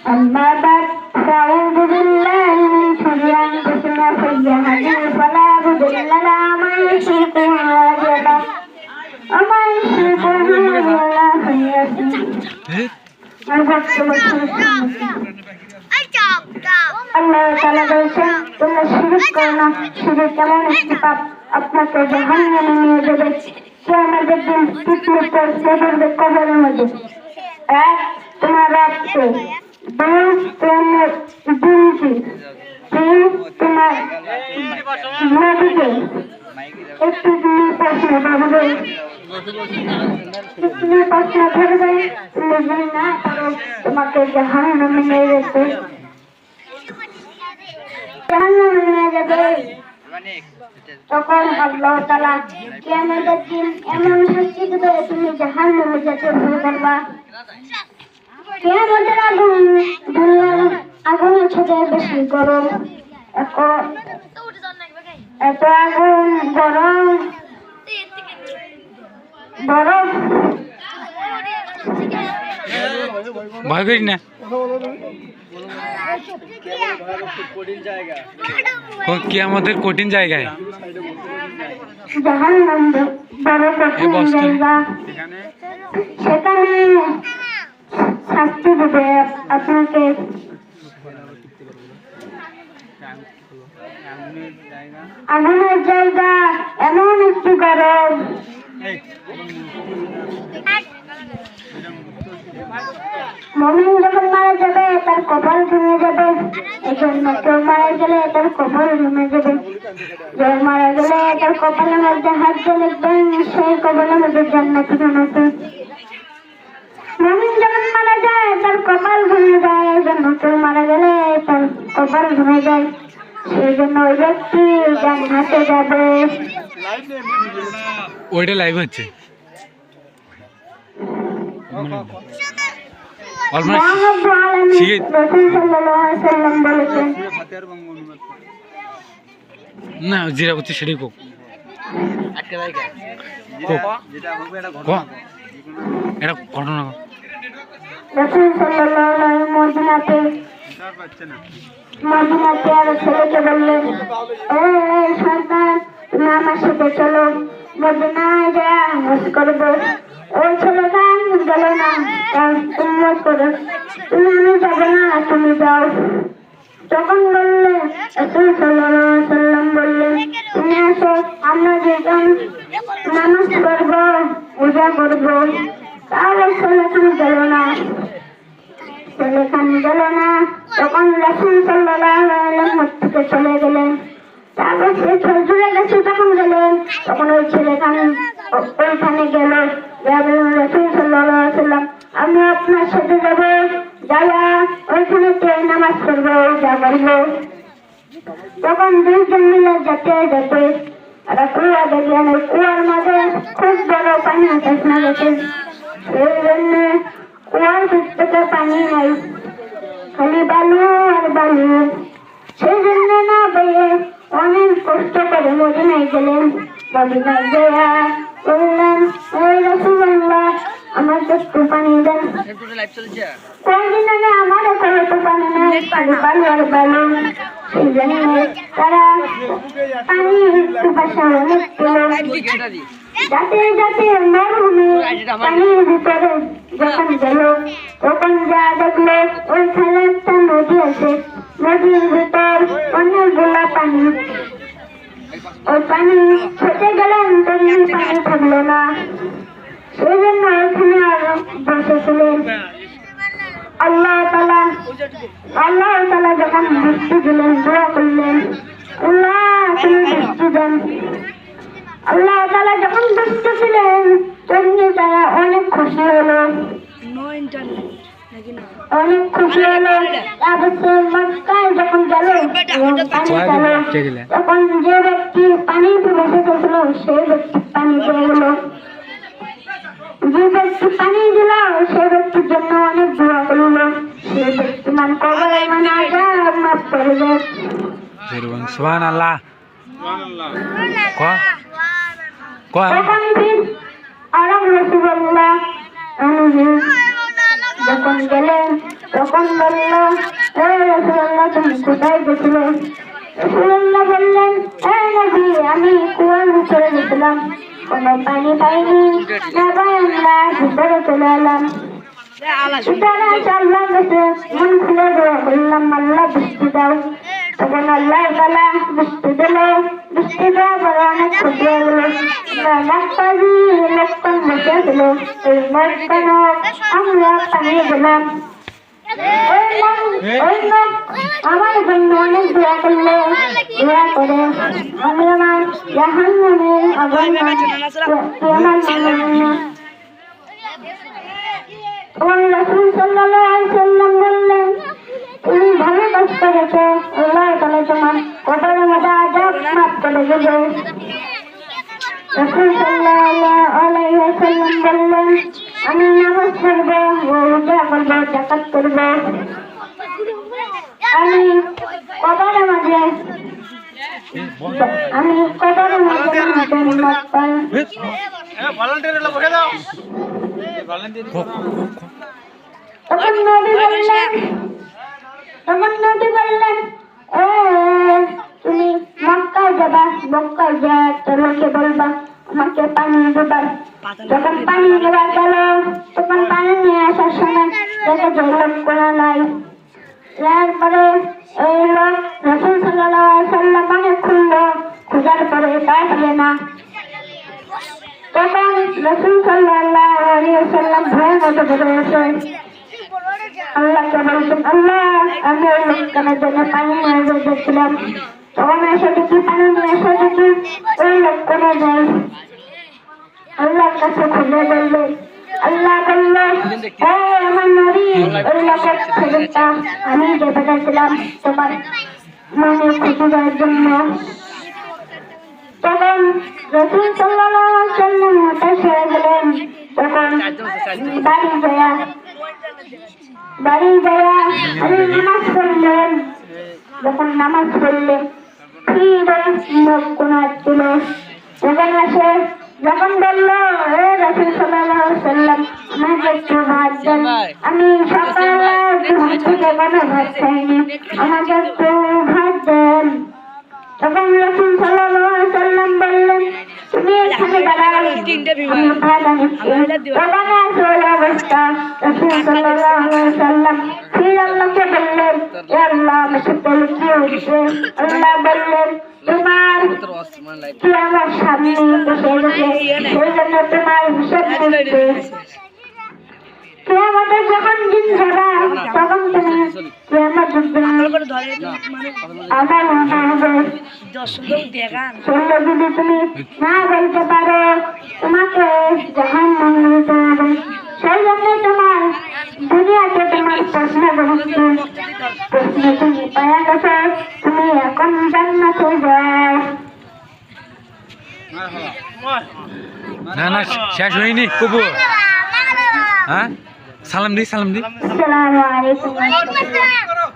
أما بعد فأعوذ بالله من شر أنفسنا سيئات فلا مضل له ومن يشرك بالله ومن يشرك بالله فليأتي আল্লাহ তাআলা বলেছেন তোমরা শিরক করো না, শিরক এমন একটি পাপ আপনাকে জাহান্নামে নিয়ে যাবে। কিয়ামতের দিন তৃতীয় পড়বে কবরের মধ্যে। এক, তোমার রবকে, দুই, তোমার দিনকে, তিন, তোমার নবীকে। একটু প্রশ্ন করবে, প্রশ্ন করবে, তুমি যদি না পারো তোমাকে জাহান্নামে নিয়ে যেতে, জাহান্নামে নিয়ে যাবে। তখন আল্লাহ তাআলা কিয়ামতের দিন এমন শাস্তি দেবে তুমি জাহান্নামে যেতে ভুল করবা। কিয়ামতের আগুন দুনিয়ার আগুনের থেকে বেশি গরম। এত আগুন গরম বরফ ভয় করিস না, কি আমাদের কঠিন জায়গায় জাহান্নাম বড় কঠিন জায়গা, সেখানে শাস্তি দেবে আপনাকে। আগুনের জায়গা এমন একটি গরম, মুমিন যখন মারা যাবে তার কপাল ভেঙে যাবে। এজন্য কেউ মারা গেলে তার কপাল ভেঙে যাবে। কেউ মারা গেলে তার কপালের মধ্যে হাত দিয়ে লিখবেন সেই কপালের মধ্যে জান্নাতি বানাতে। মুমিন যখন মারা যায় তার কপাল ভেঙে যায়, এজন্য কেউ মারা গেলে তার কপাল ভেঙে যায়, সেই জন্য ওই ব্যক্তি জান্নাতে যাবে। ওইটা লাইভ হচ্ছে। না জিরা করছে সেটাই কোক এটা ঘটনা। মদিনাতে আর ছেলেকে বললেন, সন্তান তুমি আমার সাথে চলো, মদিনায় যা হজ করবো। ওই ছেলেটা গেল না, উম্মত করে তুমি আমি যাবো না, তুমি যাও। তখন বললে রাসূল সাল্লাল্লাহু আলাইহি ওয়াসাল্লাম বললেন তুমি আসো, আমরা যেতাম নামাজ পড়বো, পূজা করবো। তাহলে ছেলেখানে গেল না, ছেলেখানে গেল না। তখন রাসূল সাল্লাল্লাহু আলাইহি ওয়াসাল্লাম থেকে চলে গেলেন। তারপর সে খেজুরে গেছে তখন গেলেন, তখন ওই ছেলেখানে ওইখানে গেল। রাসূল সাল্লাল্লাহু আলাইহি ওয়াসাল্লাম আমি আপনার সাথে যাবো, যাইয়া ওইখানে নামাজ পড়বো, যা করবো। তখন দুইজন মিলে যেতে যেতে একটা কুয়া দেখলেন, ওই কুয়ার মাঝে খুব বড় পানি আসনা গেছে। সেই জন্য কুয়ার থেকে পানি নাই, খালি বালু আর বালু। সেই জন্য না বলে অনেক কষ্ট করে মদিনায় গেলেন। মদিনায় গিয়া বললেন ওই রাসূলুল্লাহ আমাকে একটু পানি দেন। কোনদিন আগে আমার এখানে তো পানি নাই, খালি বালু আর বালু। সেই জন্য তারা পানি পিপাসা অনেক পেল। যাতে যাতে মরুভূমি পানির ভিতরে যখন গেল, তখন যা দেখলো ওইখানে একটা নদী আছে। নদীর ভিতর অনেকগুলা পানি। ওই পানি খেতে গেলেন তেমনি পানি থাকলো না, সেই জন্য ওইখানে আরো বসেছিলেন। আল্লাহ তাআলা যখন বৃষ্টি দিলেন, দোয়া করলেন আল্লাহ তুমি বৃষ্টি দেন। আল্লাহ তাআলা যখন বৃষ্টি দিলেন তেমনি তারা অনেক খুশি হলো, অনেক খুশি হলো। তারপর মক্কায় যখন গেল তখন যে ব্যক্তি পানি বসে গেছিল সেই ব্যক্তি পানি পেয়ে গেল। যে ব্যক্তি পানি দিল সেই ব্যক্তির জন্য অনেক দোয়া করল, সেই ব্যক্তি মান কবরে মানে আযাব মাফ করবে। সুবহানাল্লাহ। তখন ফির আরব রাসূলুল্লাহ যখন গেলেন তখন বলল, হে রাসূলুল্লাহ, তুমি কোথায় গেছিলে? রাসূলুল্লাহ বললেন, হে নবী, আমি কুয়ার ভিতরে গেছিলাম, কোনো পানি পাইনি, তারপর আমরা ভিতরে চলে এলাম। ভিতরে আল্লাহ কাছে মন খুলে দোয়া করলাম, আল্লাহ বৃষ্টি দাও। তখন আল্লাহ তাআলা বৃষ্টি দিল। বৃষ্টি দেওয়ার পরে অনেক ক্ষতি হয়ে গেল। রাস্তায় লোকজন বসে ছিল, এই লোকজন আমরা পানিয়ে দিলাম। ওই লোক আমার জন্য অনেক দোয়া করলো। দোয়া করে আমি আমার জাহান্নামের আগুন তখন রাসূল সাল্লাল্লাহু আলাইহি ওয়াসাল্লাম বললেন, তুমি ভালো কাজ করেছো, আল্লাহ তাআলা তোমার কবরের মধ্যে আযাব মাফ করে দেবে। রাসূল সাল্লাল্লাহু আলাইহি ওয়াসাল্লাম বললেন, আমি নামাজ পড়বো, রোজা করবো, যাকাত করবো, আমি কবরের মধ্যে জান্নাত পাই। তখন নবী বললেন, তুমি মক্কায় যাবা, মক্কায় যা লোকে বলবা আমাকে পানি দেবার। যখন পানি দেওয়া গেল, তখন পানি নিয়ে আসার সময় দেখে যে লোক কোনো নাই। তারপরে এই লোক রাসূল সাল্লাল্লাহু আলাইহি ওয়াসাল্লাম অনেক খুঁজলো, খোঁজার পরে পাইলে না। তখন রাসূল সাল্লাল্লাহু আলাইহি ওয়াসাল্লাম ভয়ের মধ্যে পড়ে গেছে। আল্লাহকে বলছেন, আল্লাহ, আমি ওই লোকটার জন্য পানি নিয়ে যাচ্ছিলাম, তখন এসে দেখি পানি নিয়ে এসে দেখি ওই লোক কোনো যায়। আল্লাহর কাছে খুঁজে বলবে, আল্লাহ বললো, আমার নবী, ওই লোকের খবরটা আমি যে পাঠাচ্ছিলাম তোমার মনে খুশি করার জন্য। তখন রাসূল সাল্লাল্লাহু আলাইহি ওয়াসাল্লাম হতাশ হয়ে গেলেন। তখন বাড়ি যায়া আমি নামাজ পড়লেন। যখন নামাজ পড়লেন, মুখ কোন ছিল। তখন আসে, যখন বললো, হে রাসূল সাল্লাল্লাহু আলাইহি ওয়াসাল্লাম, আমাকে একটু ভাত দেন, আমি সকালে ঘুম থেকে কোনো ভাত খাইনি, আমাকে একটু ভাত দেন। তখন রাসূল সাল্লাল্লাহু আলাইহি ওয়াসাল্লাম বললেন, তুমি এখানে দাঁড়াও, আমি ভাত আনছি। তখন আসল অবস্থা, রাসূল সাল্লাল্লাহু আলাইহি ওয়াসাল্লাম ফির আল্লাহকে বললেন, হে আল্লাহ, আমার সাথে কি হচ্ছে? আল্লাহ বললেন, তোমার কি আমার সামনে বসে গেছে, সেই জন্য তোমার হিসাব করতে। কিয়ামতের যখন দিন যাবা, তখন তুমি কিয়ামতের দিন আমার হবে। যদি তুমি না বলতে পারো, তোমাকে জাহান্নামে যেতে হবে। সেই জন্য তোমার দুনিয়াতে তোমার প্রশ্ন তুমি পাওয়া গেছে, তুমি এখন জান্নাতে যাও। না না, শেষ হয়নি কবু। হ্যাঁ, সালাম দি। আসসালামু আলাইকুম।